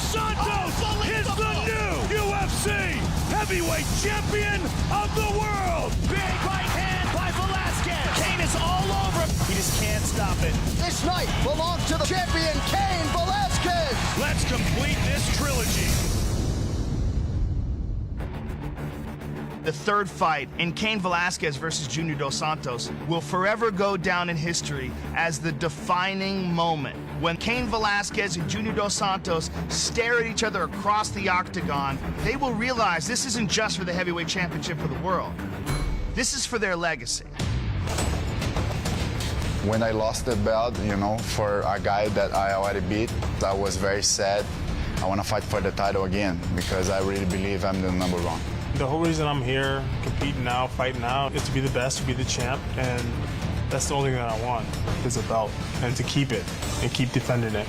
Santos is the new UFC heavyweight champion of the world. Big right hand by Velasquez. Cain is all over him. He just can't stop it. This night belongs to the champion, Cain Velasquez. Let's complete this trilogy. The third fight in Cain Velasquez versus Junior Dos Santos will forever go down in history as the defining moment when Cain Velasquez and Junior Dos Santos stare at each other across the octagon. They will realize this isn't just for the heavyweight championship of the world. This is for their legacy. When I lost the belt, you know, for a guy that I already beat, I was very sad. I want to fight for the title again because I really believe I'm the number one. The whole reason I'm here, competing now, fighting now, is to be the best, to be the champ, and that's the only thing that I want, is a belt, and to keep it, and keep defending it.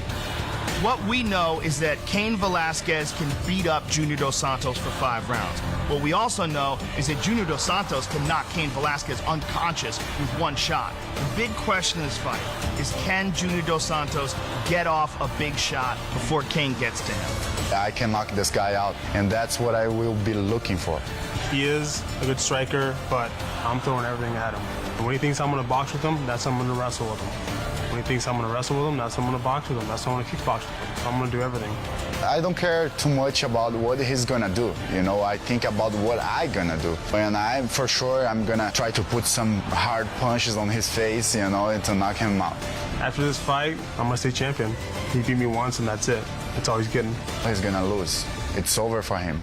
What we know is that Cain Velasquez can beat up Junior Dos Santos for 5 rounds. What we also know is that Junior Dos Santos can knock Cain Velasquez unconscious with 1 shot. The big question in this fight is, can Junior Dos Santos get off a big shot before Cain gets to him? I can knock this guy out, and that's what I will be looking for. He is a good striker, but I'm throwing everything at him. And when he thinks I'm going to box with him, that's when I'm going to wrestle with him. When he thinks I'm going to wrestle with him, that's when I'm going to box with him. That's when I'm going to kickbox with him. So I'm going to do everything. I don't care too much about what he's gonna do. You know, I think about what I'm gonna do. And I'm gonna try to put some hard punches on his face, you know, and to knock him out. After this fight, I'm going to stay champion. He beat me once, and that's it. That's all he's getting. He's gonna lose. It's over for him.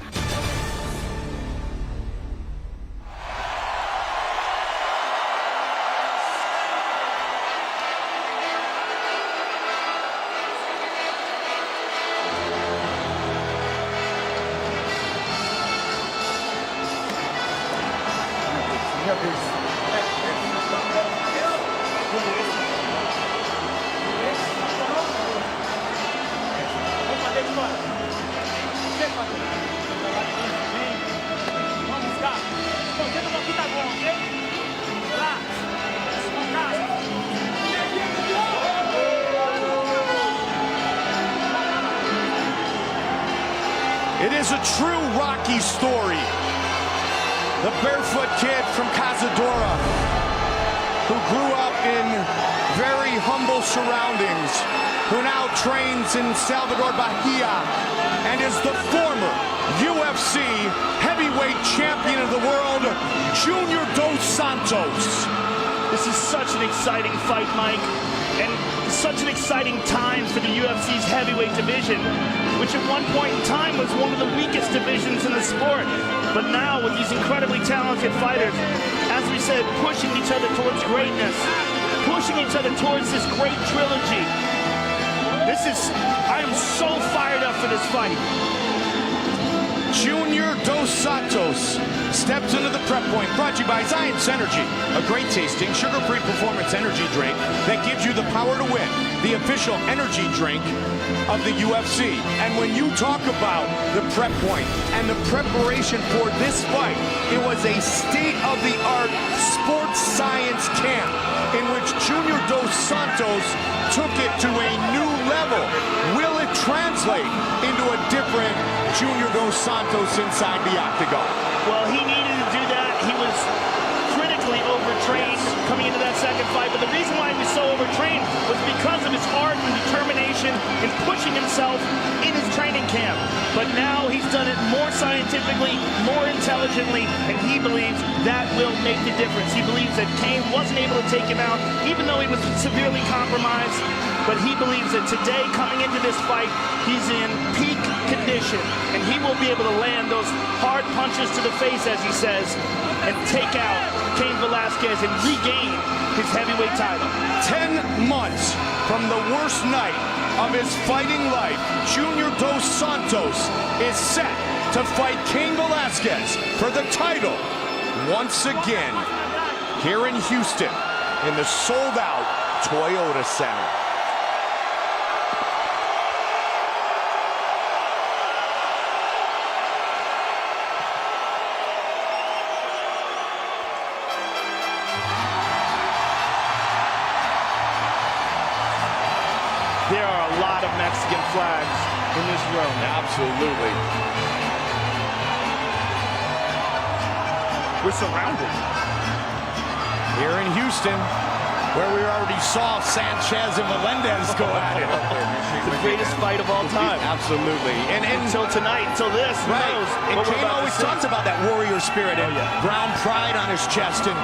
It is a true Rocky story. The barefoot kid from Cazadora who grew up in very humble surroundings, who now trains in Salvador Bahia and is the former UFC heavyweight champion of the world, Junior Dos Santos. This is such an exciting fight, Mike, and such an exciting time for the UFC's heavyweight division, which at one point in time was one of the weakest divisions in the sport. But now, with these incredibly talented fighters, as we said, pushing each other towards greatness, pushing each other towards this great trilogy. I am so fired up for this fight. Junior Dos Santos steps into the prep point, brought to you by Science Energy, a great tasting, sugar-free performance energy drink that gives you the power to win, the official energy drink of the UFC. And when you talk about the prep point and the preparation for this fight, it was a state-of-the-art sports science camp in which Junior Dos Santos took it to a new level. Will it translate into a different Junior Dos Santos inside the octagon? Well, he needed to do that. He was critically overtrained coming into that second fight, but the reason why he was so overtrained was because of his heart and determination in pushing himself in his training camp. But now he's done it more scientifically, more intelligently, and he believes that will make the difference. He believes that Cain wasn't able to take him out, even though he was severely compromised. But he believes that today, coming into this fight, he's in peak condition, and he will be able to land those hard punches to the face, as he says, and take out Cain Velasquez and regain his heavyweight title. 10 months from the worst night of his fighting life, Junior Dos Santos is set to fight Cain Velasquez for the title once again here in Houston in the sold-out Toyota Center. There are a lot of Mexican flags in this room. Absolutely. We're surrounded. Here in Houston, where we already saw Sanchez and Melendez go at it. The greatest fight of all time. Absolutely. And Until tonight, until this, who right. knows And what we're Cain about to always see. talks about that warrior spirit and brown pride on his chest, and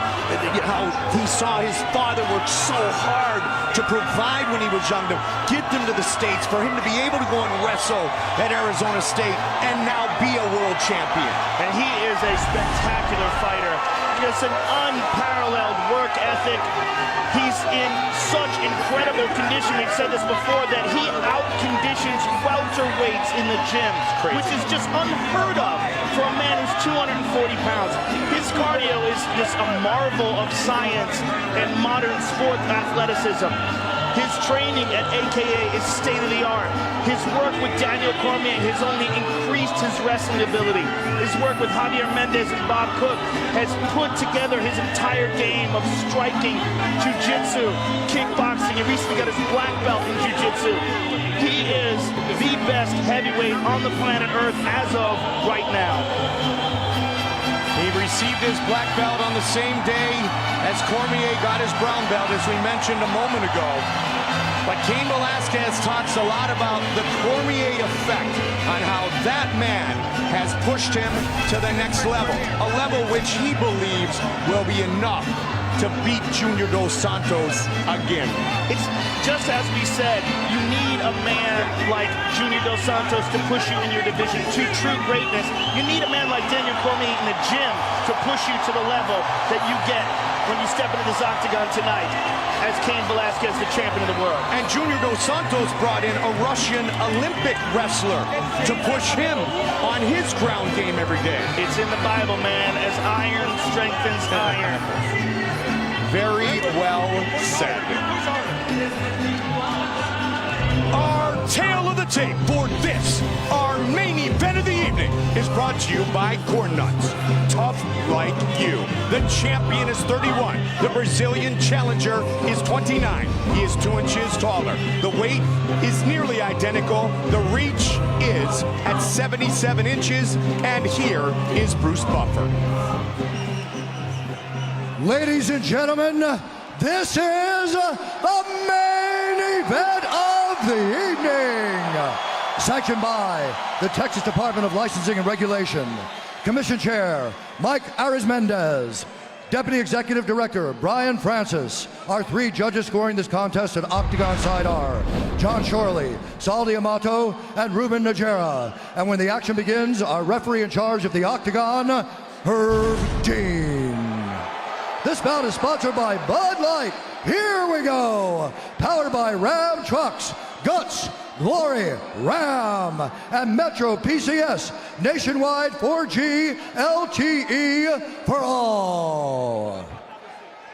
how he saw his father work so hard to provide when he was young, to get them to the States, for him to be able to go and wrestle at Arizona State and now be a world champion. And he is a spectacular fighter. Just an unparalleled work ethic. He's in such incredible condition. We've said this before, that he out-conditions welterweights in the gym, which is just unheard of for a man who's 240 pounds. His cardio is just a marvel of science and modern sport athleticism. His training at AKA is state-of-the-art. His work with Daniel Cormier has only increased his wrestling ability. His work with Javier Mendez and Bob Cook has put together his entire game of striking, jiu-jitsu, kickboxing. He recently got his black belt in jiu-jitsu. He is the best heavyweight on the planet Earth as of right now. He received his black belt on the same day as Cormier got his brown belt, as we mentioned a moment ago. But Cain Velasquez talks a lot about the Cormier effect, on how that man has pushed him to the next level, a level which he believes will be enough to beat Junior Dos Santos again. It's just as we said, you need a man like Junior Dos Santos to push you in your division to true greatness. You need a man like Daniel Cormier in the gym to push you to the level that you get when you step into this octagon tonight as Cain Velasquez, the champion of the world. And Junior Dos Santos brought in a Russian Olympic wrestler to push him on his ground game every day. It's in the Bible, man, as iron strengthens iron. Very well said. Our tale of the tape for this, our main event of the evening, is brought to you by Corn Nuts. Tough like you. The champion is 31. The Brazilian challenger is 29. He is 2 inches taller. The weight is nearly identical. The reach is at 77 inches. And here is Bruce Buffer. Ladies and gentlemen, this is the main event of the evening. Sanctioned by the Texas Department of Licensing and Regulation. Commission Chair, Mike Arizmendez. Deputy Executive Director, Brian Francis. Our 3 judges scoring this contest at Octagon side are John Shorley, Sal D'Amato, and Ruben Najera. And when the action begins, our referee in charge of the Octagon, Herb Dean. This bout is sponsored by Bud Light. Here we go. Powered by Ram Trucks, Guts, Glory, Ram, and Metro PCS. Nationwide 4G LTE for all.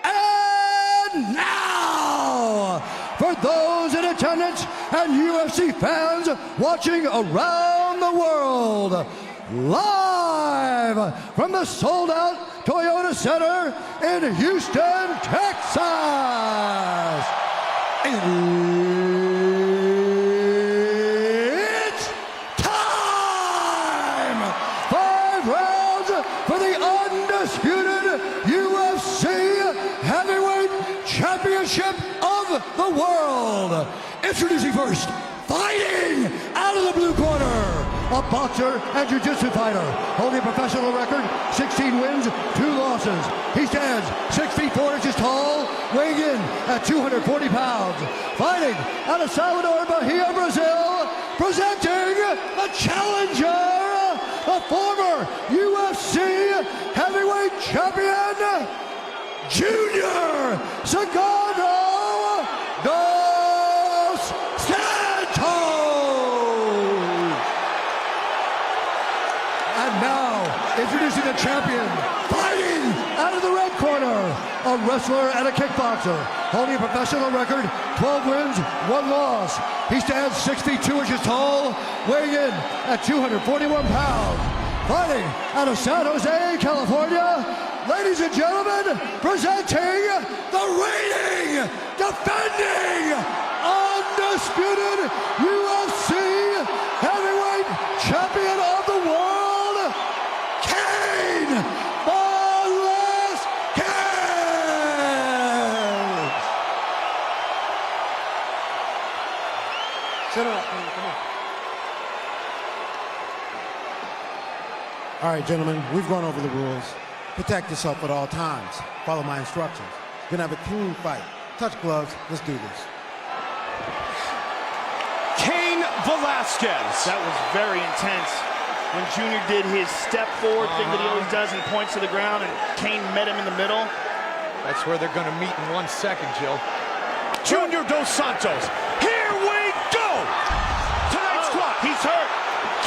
And now, for those in attendance and UFC fans watching around the world, live from the sold-out Toyota Center in Houston, Texas. It's time! 5 rounds for the undisputed UFC Heavyweight Championship of the world. Introducing first, fighting out of the blue corner, a boxer and jiu-jitsu fighter, holding a professional record, 16 wins, 2 losses. He stands 6 feet 4 inches tall, weighing in at 240 pounds. Fighting out of Salvador Bahia, Brazil, presenting the challenger, the former UFC heavyweight champion, Junior Sagano Dos Santos. And now, introducing the champion, fighting out of the red corner, a wrestler and a kickboxer, holding a professional record, 12 wins, 1 loss. He stands 6 feet 2 inches tall, weighing in at 241 pounds. Fighting out of San Jose, California, ladies and gentlemen, presenting the reigning, defending, undisputed UFC All right, gentlemen, we've gone over the rules. Protect yourself at all times. Follow my instructions. We're gonna have a clean fight. Touch gloves. Let's do this. Cain Velasquez. That was very intense. When Junior did his step forward thing that he always does and points to the ground, and Cain met him in the middle. That's where they're going to meet in 1 second, Jill. Junior Dos Santos. Here we go. Tonight's clock. He's hurt.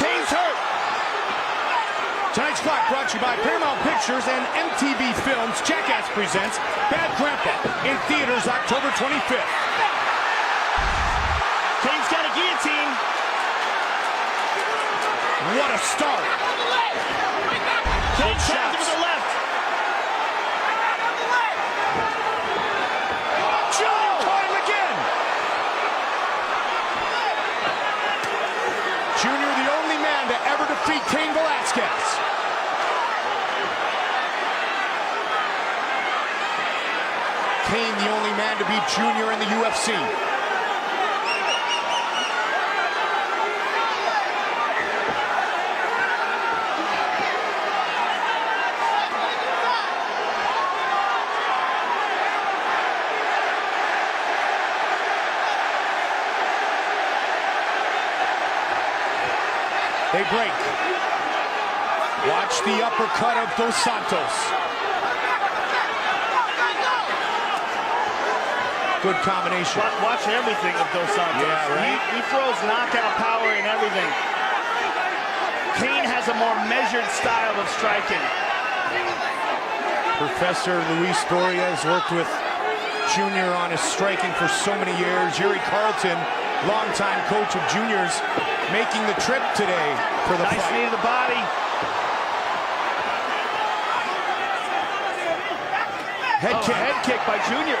Cain's hurt. Tonight's clock brought to you by Paramount Pictures and MTV Films. Jackass presents Bad Grandpa in theaters October 25th. Cain's got a guillotine. What a start. Cain shots with the left. Junior caught him again. Junior, the only man to ever defeat Cain Velasquez. Cain, the only man to beat Junior in the UFC. They break. Watch the uppercut of Dos Santos. Good combination. Watch everything of Dos Santos. Yeah, right? He throws knockout power and everything. Cain has a more measured style of striking. Professor Luis Doria has worked with Junior on his striking for so many years. Yuri Carlton, longtime coach of Junior's, making the trip today for the Nice fight. knee to the body. Head kick. Head kick by Junior.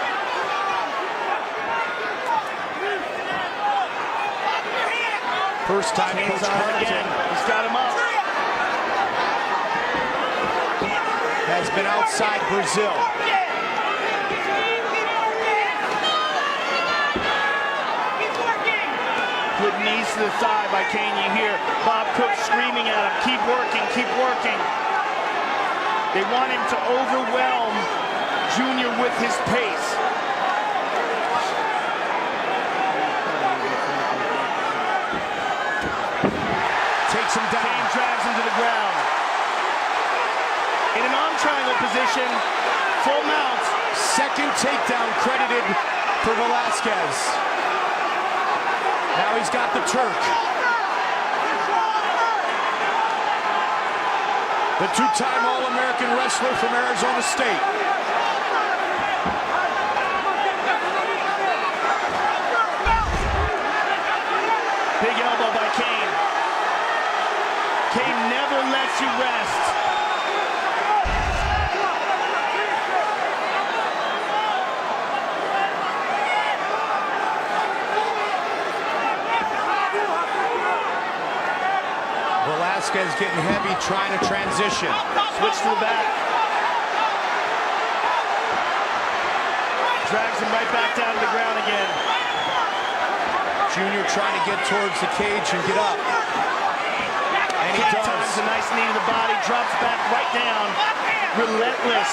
First time Cain's Coach on him again. Carlton He's got him up. has been outside Brazil. Good knees to the thigh by Cain. You hear Bob Cook screaming at him, keep working, keep working. They want him to overwhelm Junior with his pace. Takes him down. Cain drags him to the ground. In an arm triangle position, full mount. Second takedown credited for Velasquez. Now he's got the Turk. The two-time All-American wrestler from Arizona State. Big elbow by Cain. Cain never lets you rest. Velasquez getting heavy, trying to transition. Switch to the back. Drags him right back down to the ground again. Junior trying to get towards the cage and get up. And he Cain does. times a nice knee to the body, drops back right down. Relentless.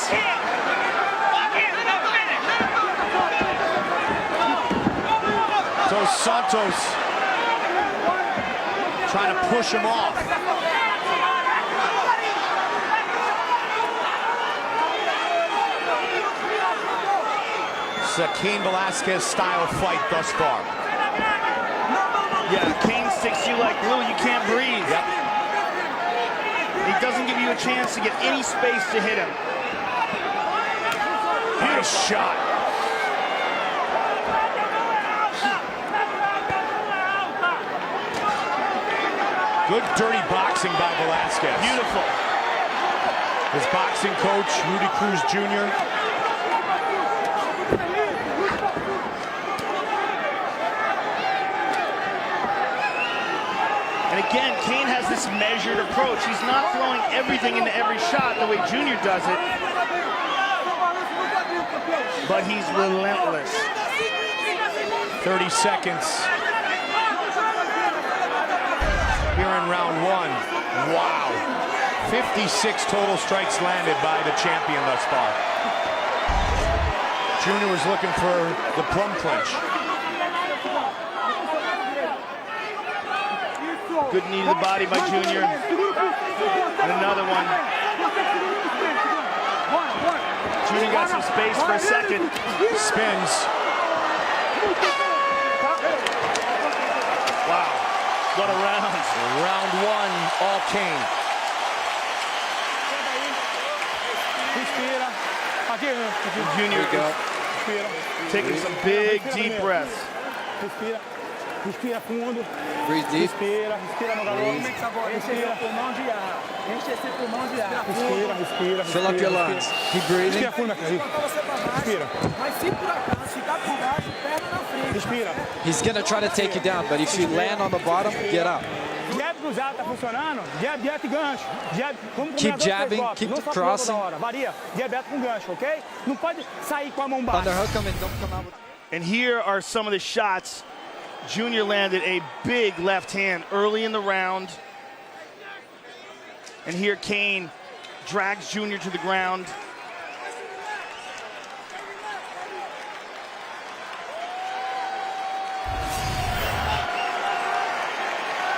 Dos Santos trying to push him off. It's a Cain Velasquez style fight thus far. Yeah, Cain sticks you like glue. You can't breathe. Yep. He doesn't give you a chance to get any space to hit him. Nice shot. Good dirty boxing by Velasquez. Beautiful. His boxing coach, Rudy Cruz Jr. And again, Cain has this measured approach. He's not throwing everything into every shot the way Junior does it. But he's relentless. 30 seconds. here in round one. Wow. 56 total strikes landed by the champion thus far. Junior was looking for the plum clinch. Good knee to the body by Junior. And another one. Junior got some space for a second. Spins. Wow. What a round. Round one, all Cain. Junior taking some big, deep breaths. Breathe deep. Fill up your lungs. Keep breathing. He's going to try to take you down, but if you land on the bottom, get up. Keep jabbing, keep crossing. Underhook him and don't come out with... And here are some of the shots. Junior landed a big left hand early in the round. And here Cain drags Junior to the ground.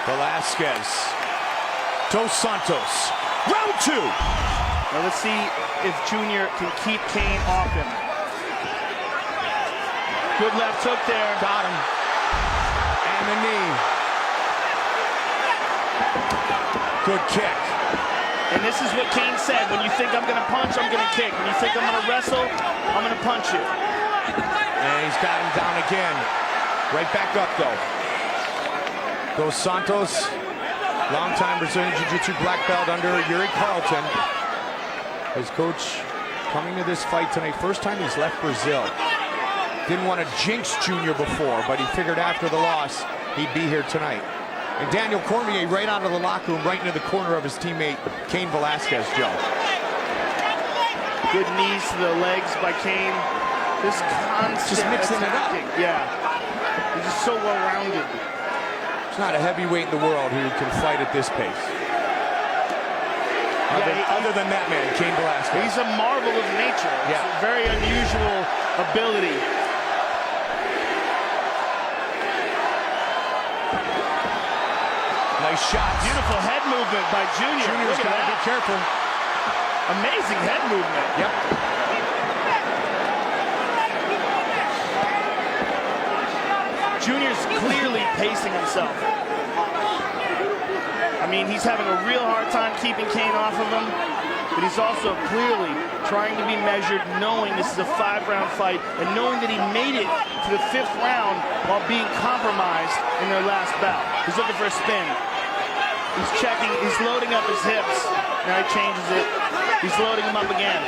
Velasquez. Dos Santos. Round two. Now let's see if Junior can keep Cain off him. Good left hook there. Got him. And the knee. Good kick. And this is what Cain said. When you think I'm going to punch, I'm going to kick. When you think I'm going to wrestle, I'm going to punch you. And he's got him down again. Right back up, though. Dos Santos, longtime Brazilian Jiu-Jitsu black belt under Yuri Carlton. His coach coming to this fight tonight. First time he's left Brazil. Didn't want to jinx Junior before, but he figured after the loss, he'd be here tonight. And Daniel Cormier right out of the locker room, right into the corner of his teammate, Cain Velasquez, Joe. Good knees to the legs by Cain. This constant Just mixing attacking. it up. Yeah. He's just so well-rounded. There's not a heavyweight in the world who can fight at this pace. Other than that man, Cain Velasquez. He's a marvel of nature. Yeah. It's a very unusual ability. Nice shots. Beautiful head movement by Junior. Junior's Look at got to be that. careful. Amazing head movement. Yep. Junior's clearly pacing himself. I mean, he's having a real hard time keeping Cain off of him, but he's also clearly trying to be measured, knowing this is a 5-round fight, and knowing that he made it to the 5th round while being compromised in their last bout. He's looking for a spin. He's checking, he's loading up his hips. Now he changes it. He's loading them up again.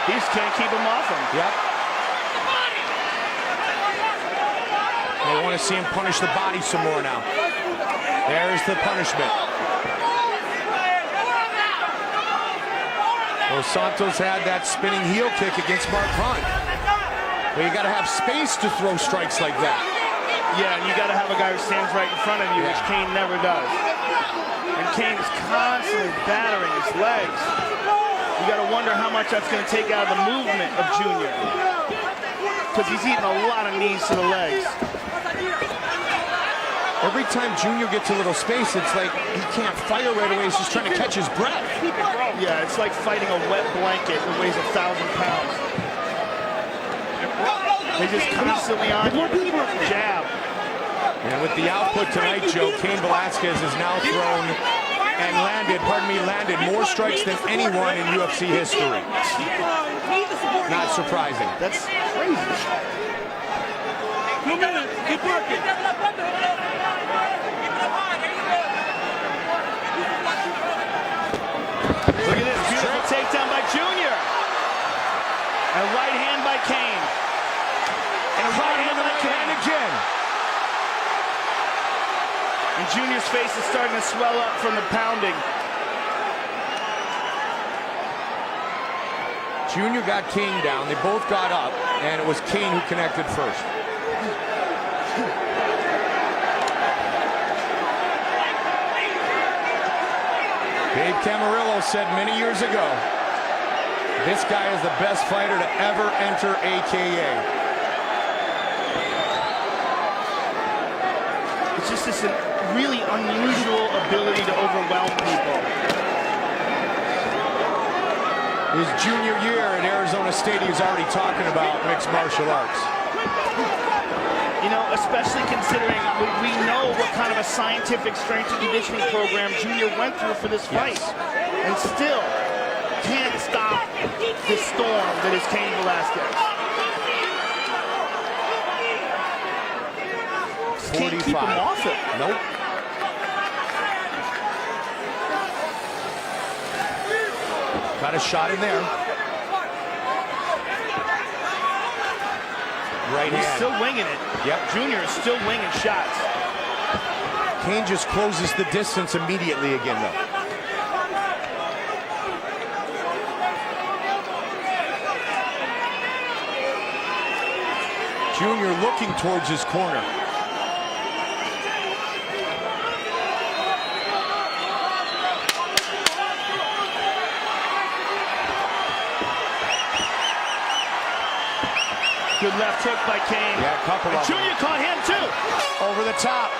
He just can't keep him off him. Yep. They want to see him punish the body some more now. There's the punishment. Well, Santos had that spinning heel kick against Mark Hunt. But you got to have space to throw strikes like that. Yeah, and you got to have a guy who stands right in front of you, which Cain never does. And Cain is constantly battering his legs. You got to wonder how much that's going to take out of the movement of Junior, because he's eating a lot of knees to the legs. Every time Junior gets a little space, it's like he can't fire right away. He's just trying to catch his breath. Yeah, it's like fighting a wet blanket that weighs 1,000 pounds. They're just constantly on you. Jab. And with the output tonight, Joe, Cain Velasquez has now thrown and landed more strikes than anyone in UFC history. Not surprising. That's crazy. Look at this, beautiful takedown by Junior. A right hand by Cain. And a right hand by Cain again. And Junior's face is starting to swell up from the pounding. Junior got Cain down. They both got up, and it was Cain who connected first. Dave Camarillo said many years ago, this guy is the best fighter to ever enter AKA. It's just this really unusual ability to overwhelm people. His junior year at Arizona State, he was already talking about mixed martial arts. You know, especially considering we know what kind of a scientific strength and conditioning program Junior went through for this fight. And still can't stop the storm that is Cain Velasquez. Just can't keep him off it. Nope. Got a shot in there. Right He's hand. still winging it. Yep. Junior is still winging shots. Cain just closes the distance immediately again, though. Junior looking towards his corner. Good left hook by Cain. Yeah, a couple and of Junior them. caught him too. Over the top.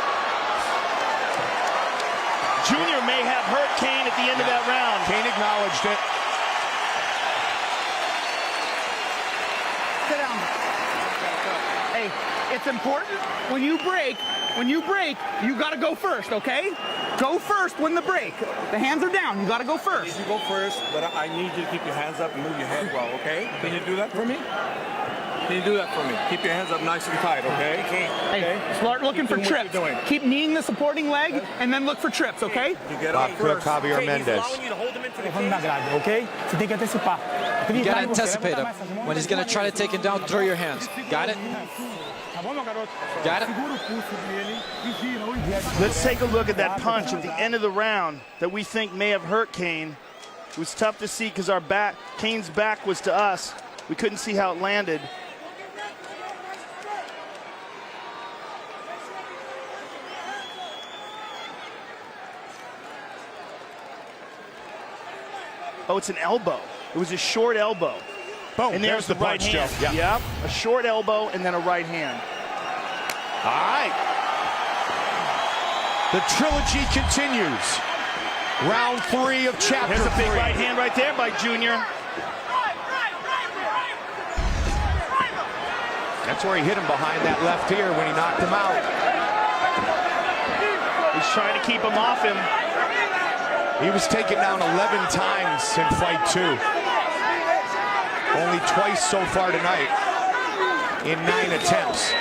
Junior may have hurt Cain at the end of that round. Cain acknowledged it. Sit down. Hey, it's important when you break, you gotta go first, okay? Go first when the break. The hands are down, you gotta go first. You go first, but I need you to keep your hands up and move your head well, okay? Can you do that for me? Can you do that for me? Keep your hands up nice and tight, okay? Hey, start looking for Keep doing what trips. you're doing. Keep kneeing the supporting leg and then look for trips, okay? You get Bob up Cook, first. Javier Mendez. Okay? You gotta anticipate him. When he's gonna try to take him down, throw your hands. Got it? Got it? Let's take a look at that punch at the end of the round that we think may have hurt Cain. It was tough to see because Cain's back was to us. We couldn't see how it landed. Oh, it's an elbow. It was a short elbow. Boom, And there's the right punch, hand. Joe. Yeah. Yep, a short elbow and then a right hand. All right. The trilogy continues. Round 3 of chapter 3. There's a big right hand right there by Junior. That's where he hit him behind that left ear when he knocked him out. He's trying to keep him off him. He was taken down 11 times in fight 2. Only twice so far tonight in 9 attempts.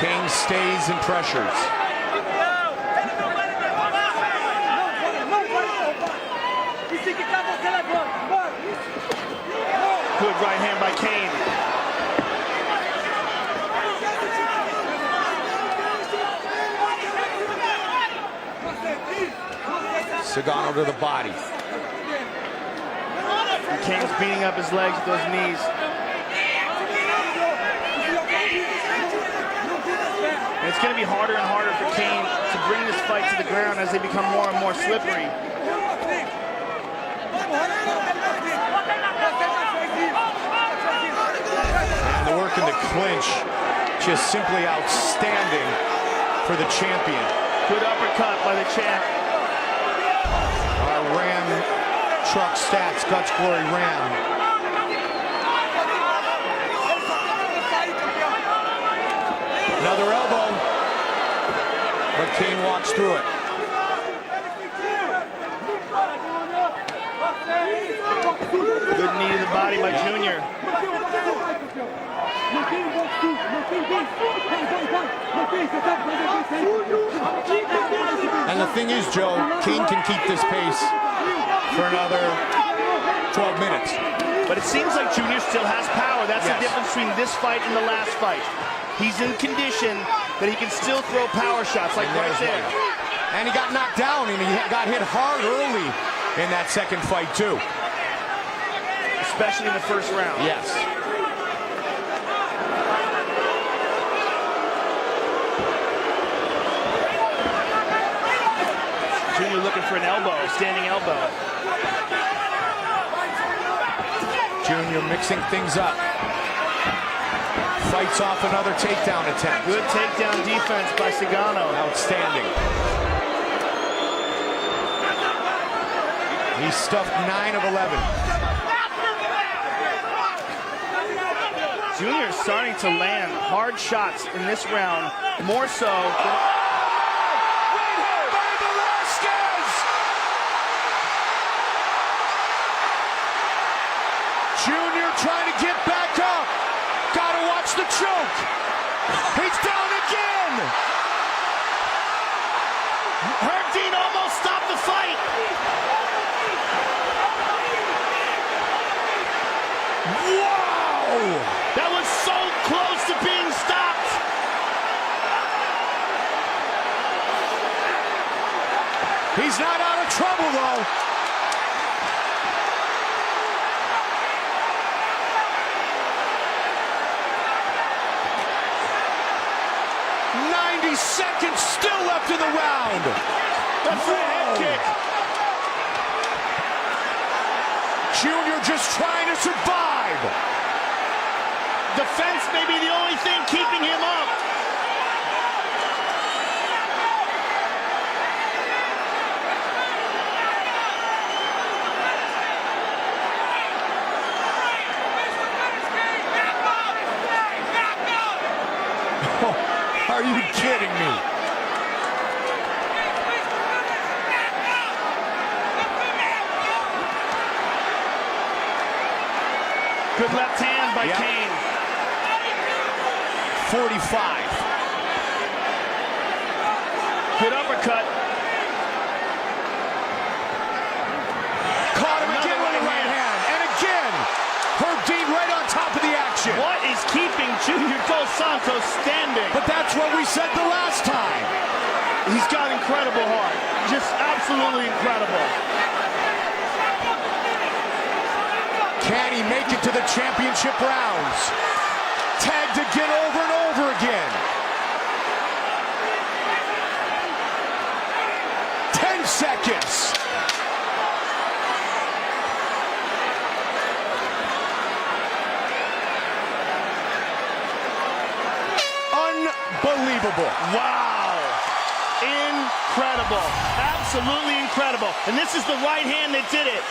Cain stays and pressures. Good right hand by Cain. Sagano to the body. Cain's beating up his legs with those knees. And it's going to be harder and harder for Cain to bring this fight to the ground as they become more and more slippery. And the work in the clinch, just simply outstanding for the champion. Good uppercut by the champ. Our Ram Truck Stats, Guts Glory Ram. Another elbow, but Cain walks through it. Good knee to the body by Junior. And the thing is, Joe, Cain can keep this pace for another 12 minutes. But it seems like Junior still has power. That's Yes. the difference between this fight and the last fight. He's in condition that he can still throw power shots, like right there. And he got knocked down, and he got hit hard early in that second fight, too. Especially in the first round. Yes. for an elbow, standing elbow. Junior mixing things up. Fights off another takedown attempt. Good takedown defense by Cigano. Outstanding. He stuffed 9 of 11. Junior is starting to land hard shots in this round, more so than... Right here by Velasquez! Junior trying to get back up. Gotta watch the choke. He's down again. Herb Dean almost stopped the fight. Wow! That was so close to being stopped. He's not out of trouble, though. Seconds still left in the round. That's a head kick. Junior just trying to survive. Defense may be the only thing keeping him up. Are you kidding me? Good left hand by Cain. 45. Good uppercut. Caught him again with a right hand. And again, Herb Dean right on top of the action. What is keeping Junior Dos Santos standing? But that's what we said the last time. He's got incredible heart. Just absolutely incredible. Can he make it to the championship rounds? Tagged again over and over again. 10 seconds. Unbelievable. Wow. Incredible. Absolutely incredible. And this is the right hand that did it.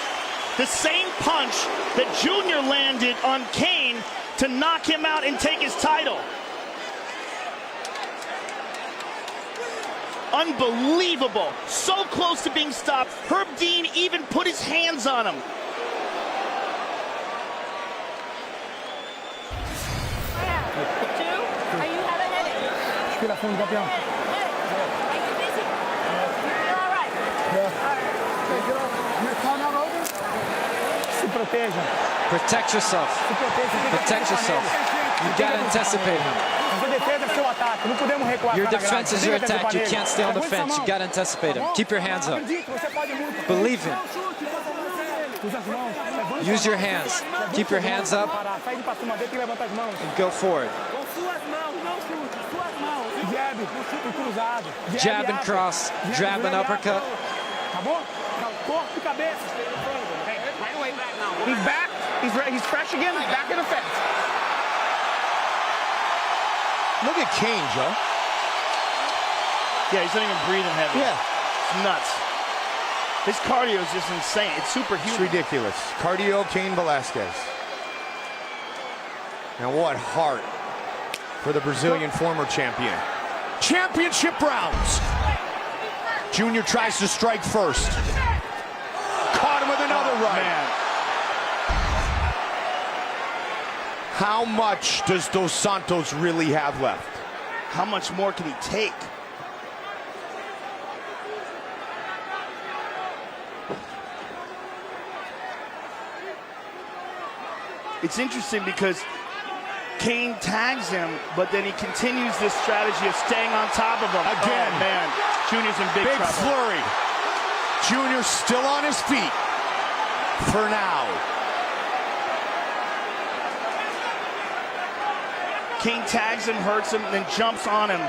The same punch that Junior landed on Cain to knock him out and take his title. Unbelievable. So close to being stopped. Herb Dean even put his hands on him. Are you having a headache? Respiração do campeão. Are you busy? You're all right. Se proteja. Protect yourself. Se proteja. Protect yourself. You gotta anticipate him. Nossa defesa é seu ataque. Não podemos recuar. Your defense is your attack. You can't stay on the fence. You gotta anticipate him. Keep your hands up. Believe him. Use your hands. Keep your hands up and go forward. Jab and cross, jab and uppercut. He's back. He's ready. He's fresh again. He's back in effect. Look at Cain, Joe. Yeah, he's not even breathing heavy. Yeah. It's nuts. His cardio is just insane. It's superhuman. It's ridiculous. Cardio, Cain Velasquez. And what heart for the Brazilian former champion. Championship rounds. Junior tries to strike first. Caught him with another right. Man. How much does Dos Santos really have left? How much more can he take? It's interesting because Cain tags him, but then he continues this strategy of staying on top of him. Again. Oh, man. Junior's in big trouble. Flurry. Junior still on his feet for now. Cain tags him, hurts him, then jumps on him.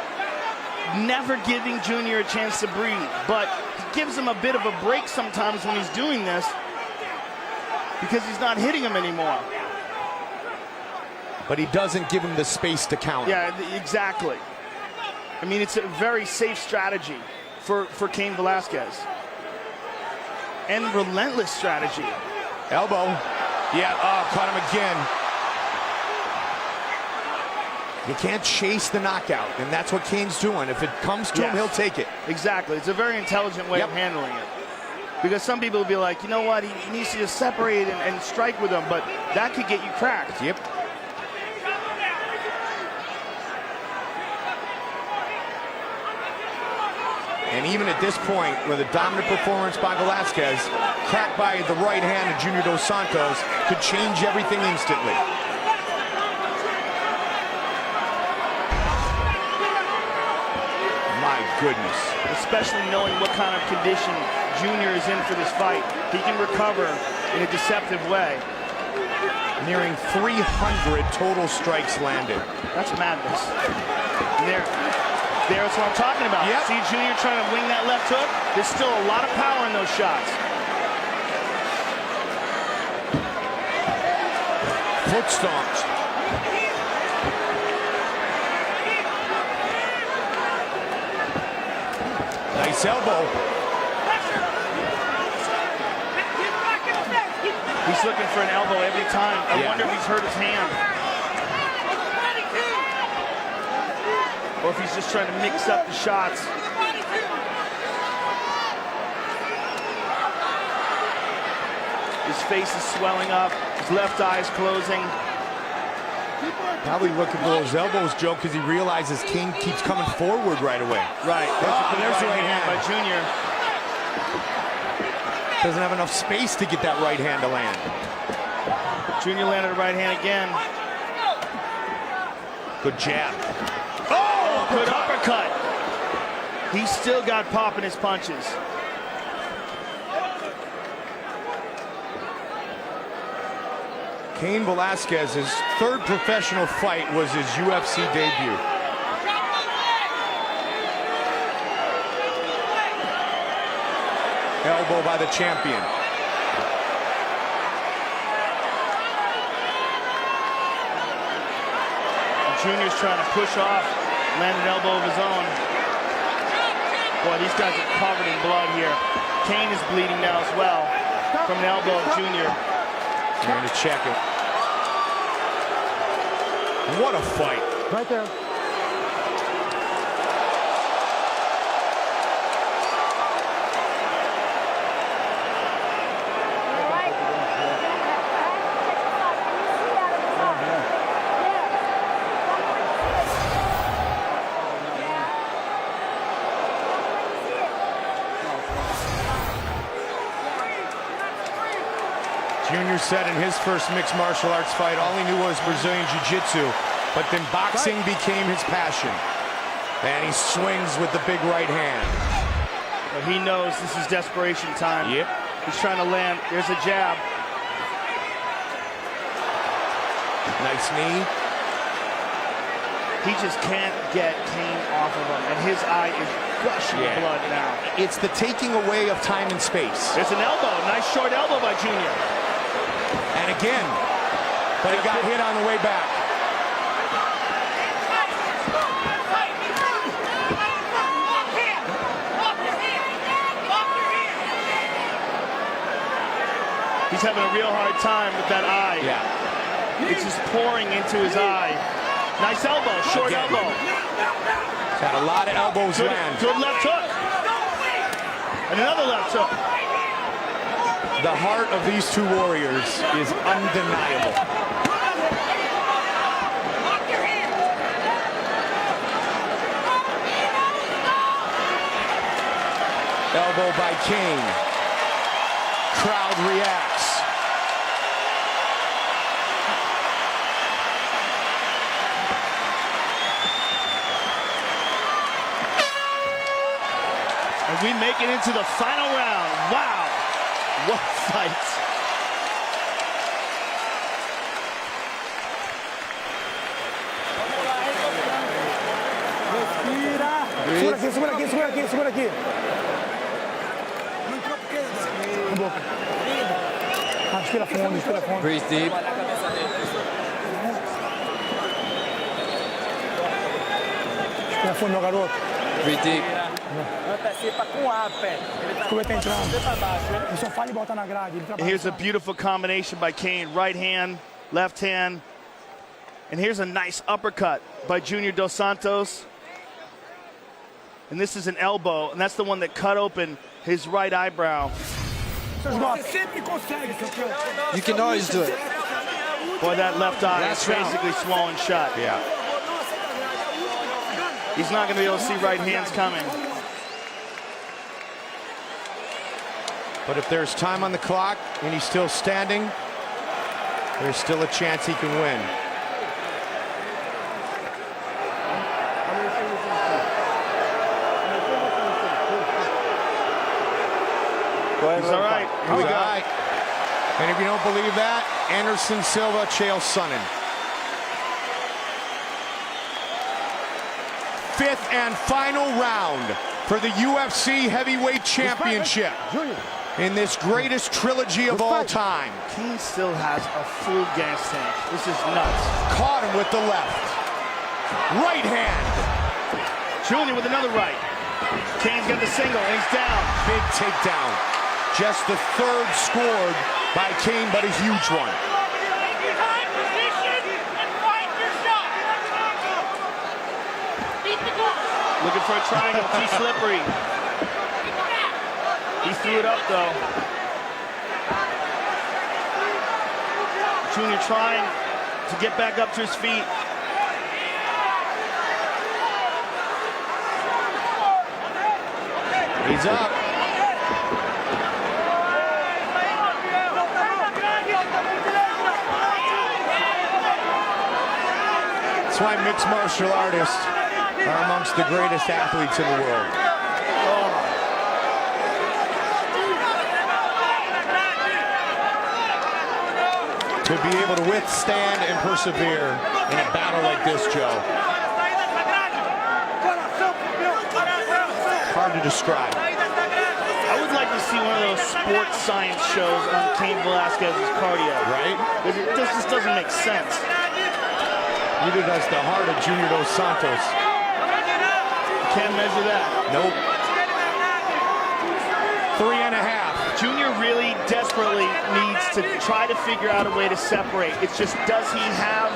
never giving Junior a chance to breathe, but he gives him a bit of a break sometimes when he's doing this because he's not hitting him anymore. But he doesn't give him the space to counter. Yeah, exactly. I mean, it's a very safe strategy for Cain Velasquez. And relentless strategy. Elbow. Yeah, caught him again. You can't chase the knockout, and that's what Cain's doing. If it comes to him, he'll take it. Exactly. It's a very intelligent way of handling it. Because some people will be like, you know what, he needs to just separate and strike with him, but that could get you cracked. Yep. And even at this point, with a dominant performance by Velasquez, cracked by the right hand of Junior Dos Santos, could change everything instantly. My goodness. Especially knowing what kind of condition Junior is in for this fight. He can recover in a deceptive way. Nearing 300 total strikes landed. That's madness. There's what I'm talking about. Yep. See Junior trying to wing that left hook? There's still a lot of power in those shots. Foot stomps. Nice elbow. He's looking for an elbow every time. I wonder if he's hurt his hand. Or if he's just trying to mix up the shots. His face is swelling up. His left eye is closing. Probably looking for those elbows, Joe, because he realizes Cain keeps coming forward right away. Right. There's the right hand by Junior. Doesn't have enough space to get that right hand to land. Junior landed a right hand again. Good jab. Oh, good uppercut. He's still got pop in his punches. Cain Velasquez's third professional fight was his UFC debut. Elbow by the champion. Junior's trying to push off, land an elbow of his own. Boy, these guys are covered in blood here. Cain is bleeding now as well from an elbow of Junior. Trying to check it. What a fight. Right there. Junior said in his first mixed martial arts fight, all he knew was Brazilian Jiu-Jitsu, but then boxing became his passion. And he swings with the big right hand. But he knows this is desperation time. Yep. He's trying to land. There's a jab. Nice knee. He just can't get Cain off of him, and his eye is gushing blood now. It's the taking away of time and space. There's an elbow. Nice short elbow by Junior. And again, but he got hit on the way back. He's having a real hard time with that eye. Yeah. It's just pouring into his eye. Nice elbow, short elbow. He's had a lot of elbows land. Good left hook. And another left hook. The heart of these two warriors is undeniable. Elbow by Cain. Crowd reacts. And we make it into the final round. Wow. What a fight. aqui, segura aqui, segura aqui, segura aqui. Na boca. Respira fundo, respira fundo. Breathe deep. Respira fundo, meu garoto. Breathe deep. Antecipa com o ar, pé. Ele tá entrando. Ele só fala e bota na grade. Ele trabalha. Here's a beautiful combination by Cain. Right hand, left hand. And here's a nice uppercut by Junior Dos Santos. And this is an elbow, and that's the one that cut open his right eyebrow. You can always do it. Boy, that left eye That's is basically swollen shut. Yeah. He's not going to be able to see right hands coming. But if there's time on the clock and he's still standing, there's still a chance he can win. He's all right. Here we go. And if you don't believe that, Anderson Silva, Chael Sonnen. Fifth and final round for the UFC Heavyweight Championship in this greatest trilogy of all time. Cain still has a full gas tank. This is nuts. Caught him with the left. Right hand. Junior with another right. Cain's got the single, and he's down. Big takedown. Just the third scored by Cain, but a huge one. Time, position, and find your shot. Beat the goal. Looking for a triangle, too slippery. He threw it up, though. Junior trying to get back up to his feet. He's up. That's why mixed martial artists are amongst the greatest athletes in the world. To be able to withstand and persevere in a battle like this, Joe. Hard to describe. I would like to see one of those sports science shows on Cain Velasquez's cardio. Right? It just doesn't make sense. Neither does the heart of Junior Dos Santos. Can't measure that. Nope. 3.5. Junior really desperately needs to try to figure out a way to separate. It's just, does he have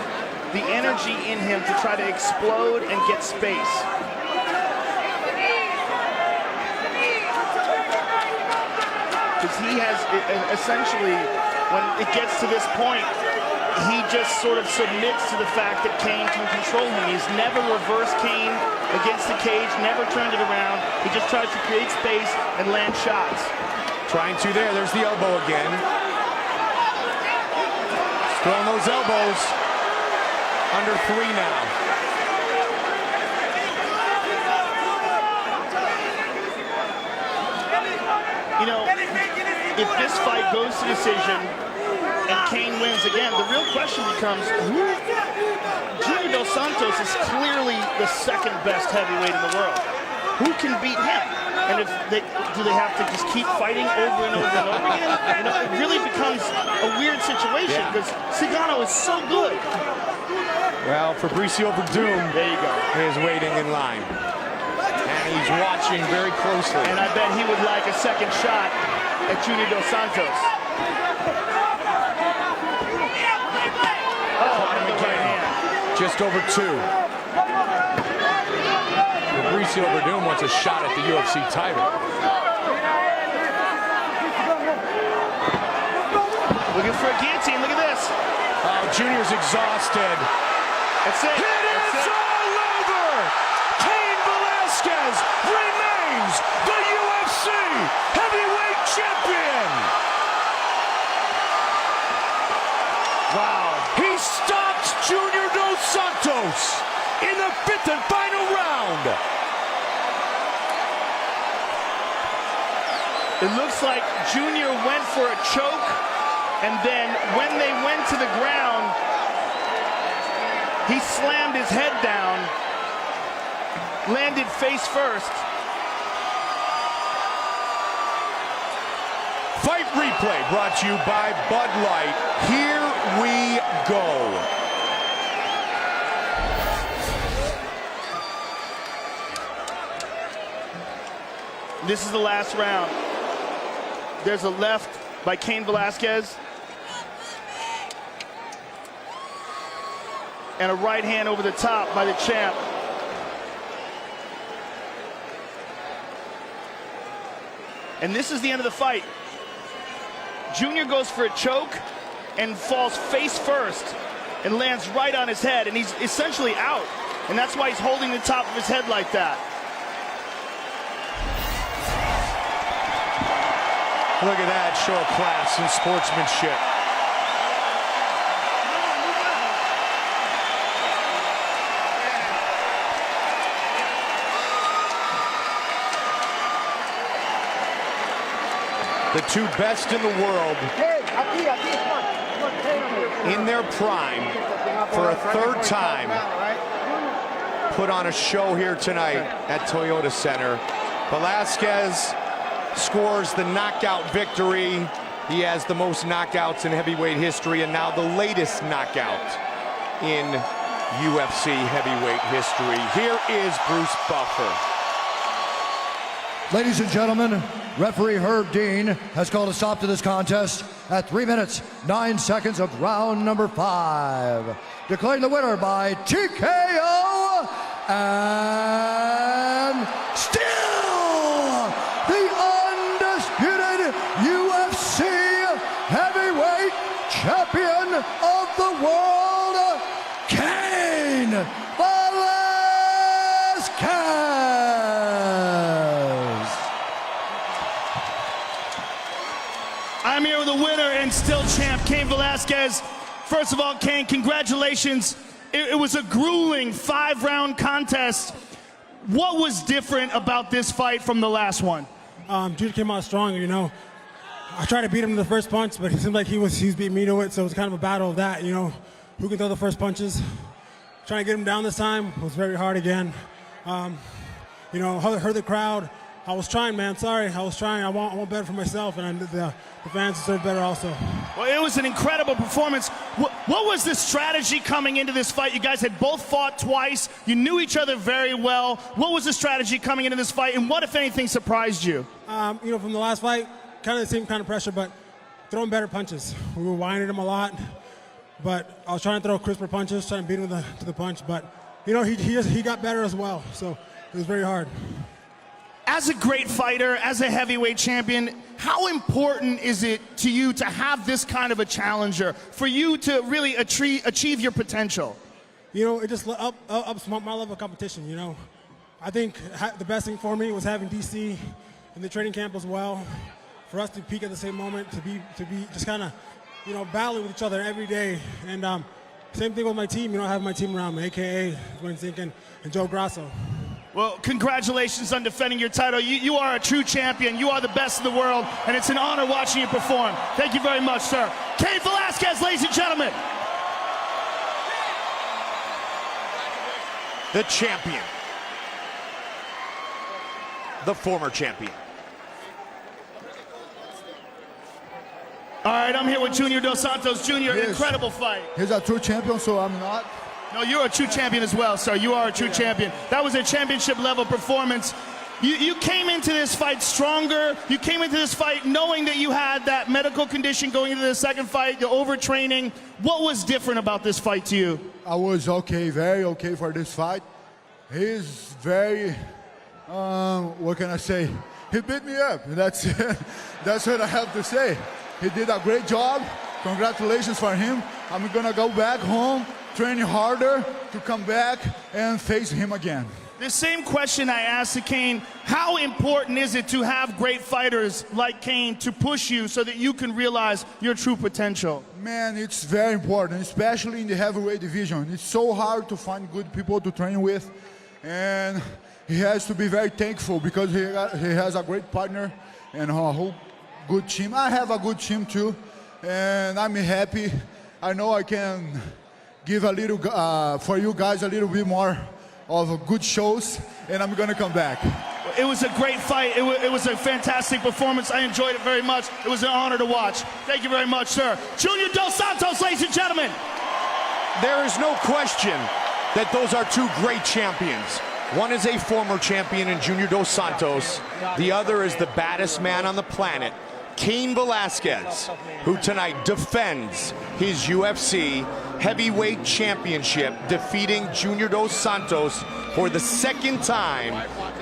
the energy in him to try to explode and get space? Because he has, essentially, when it gets to this point, he just sort of submits to the fact that Cain can control him. He's never reversed Cain against the cage, never turned it around. He just tries to create space and land shots. Trying to there. There's the elbow again. Throwing those elbows. Under 3 now. You know, if this fight goes to decision and Cain wins again, the real question becomes, Junior Dos Santos is clearly the second best heavyweight in the world. Who can beat him? And if do they have to just keep fighting over and over and over again? You know, it really becomes a weird situation because Cigano is so good. Well, Fabricio Verdum There you go. is waiting in line. And he's watching very closely. And I bet he would like a second shot at Junior Dos Santos. Oh, on the right hand. Just over 2. Fabricio Verdum wants a shot at the UFC title. Looking for a guillotine. Look at this. Oh, Junior's exhausted. That's it. It is all over. Cain Velasquez remains the UFC heavyweight champion. Wow. He stops Junior Dos Santos in the 5th and final round. It looks like Junior went for a choke, and then when they went to the ground, he slammed his head down, landed face first. Fight replay brought to you by Bud Light. Here we go. This is the last round. There's a left by Cain Velasquez. And a right hand over the top by the champ. And this is the end of the fight. Junior goes for a choke and falls face first and lands right on his head, and he's essentially out. And that's why he's holding the top of his head like that. Look at that, show of class and sportsmanship. The two best in the world in their prime for a third time put on a show here tonight at Toyota Center. Velasquez scores the knockout victory. He has the most knockouts in heavyweight history, and now the latest knockout in UFC heavyweight history. Here is Bruce Buffer. Ladies and gentlemen, referee Herb Dean has called a stop to this contest at 3 minutes, 9 seconds of round number 5. Declaring the winner by TKO and still the undisputed UFC heavyweight champion of the world, Cain Velasquez. I'm here with the winner and still champ, Cain Velasquez. First of all, Cain, congratulations. It was a grueling 5-round contest. What was different about this fight from the last one? Jude came out stronger, you know. I tried to beat him in the first punch, but it seemed like he was beating me to it, so it was kind of a battle of that, you know. Who can throw the first punches? Trying to get him down this time was very hard again. You know, heard the crowd. I was trying, man. Sorry, I was trying. I want better for myself, and the fans deserve better also. Well, it was an incredible performance. What was the strategy coming into this fight? You guys had both fought twice. You knew each other very well. What was the strategy coming into this fight, and what, if anything, surprised you? You know, from the last fight, kind of the same kind of pressure, but throwing better punches. We were winding him a lot, but I was trying to throw crisper punches, trying to beat him to the punch. But, you know, he got better as well, so it was very hard. As a great fighter, as a heavyweight champion, how important is it to you to have this kind of a challenger, for you to really achieve your potential? You know, it just ups my level of competition, you know. I think the best thing for me was having DC in the training camp as well, for us to peak at the same moment, to be just kind of, you know, battling with each other every day. And same thing with my team, you know, I have my team around me, a.k.a. Wayne Zinkin and Joe Grasso. Well, congratulations on defending your title. You are a true champion. You are the best in the world, and it's an honor watching you perform. Thank you very much, sir. Cain Velasquez, ladies and gentlemen. The champion. The former champion. All right, I'm here with Junior Dos Santos. Junior, Yes. Incredible fight. He's a true champion, so I'm not. No, you're a true champion as well, sir. You are a true champion. That was a championship level performance. You came into this fight stronger. You came into this fight knowing that you had that medical condition going into the second fight, the overtraining. What was different about this fight to you? I was okay, very okay for this fight. He's very, what can I say? He beat me up. That's what I have to say. He did a great job. Congratulations for him. I'm gonna go back home, train harder to come back and face him again. The same question I asked to Cain, how important is it to have great fighters like Cain to push you so that you can realize your true potential? Man, it's very important, especially in the heavyweight division. It's so hard to find good people to train with, and he has to be very thankful because he has a great partner and a whole good team. I have a good team too, and I'm happy. I know I can give a little, for you guys, a little bit more of good shows, and I'm gonna come back. It was a great fight. It was a fantastic performance. I enjoyed it very much. It was an honor to watch. Thank you very much, sir. Junior Dos Santos, ladies and gentlemen. There is no question that those are two great champions. One is a former champion in Junior Dos Santos. The other is the baddest man on the planet, Cain Velasquez, who tonight defends his UFC heavyweight championship, defeating Junior Dos Santos for the second time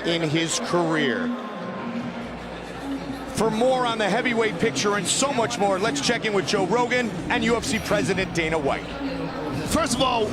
in his career. For more on the heavyweight picture and so much more, let's check in with Joe Rogan and UFC President Dana White. First of all,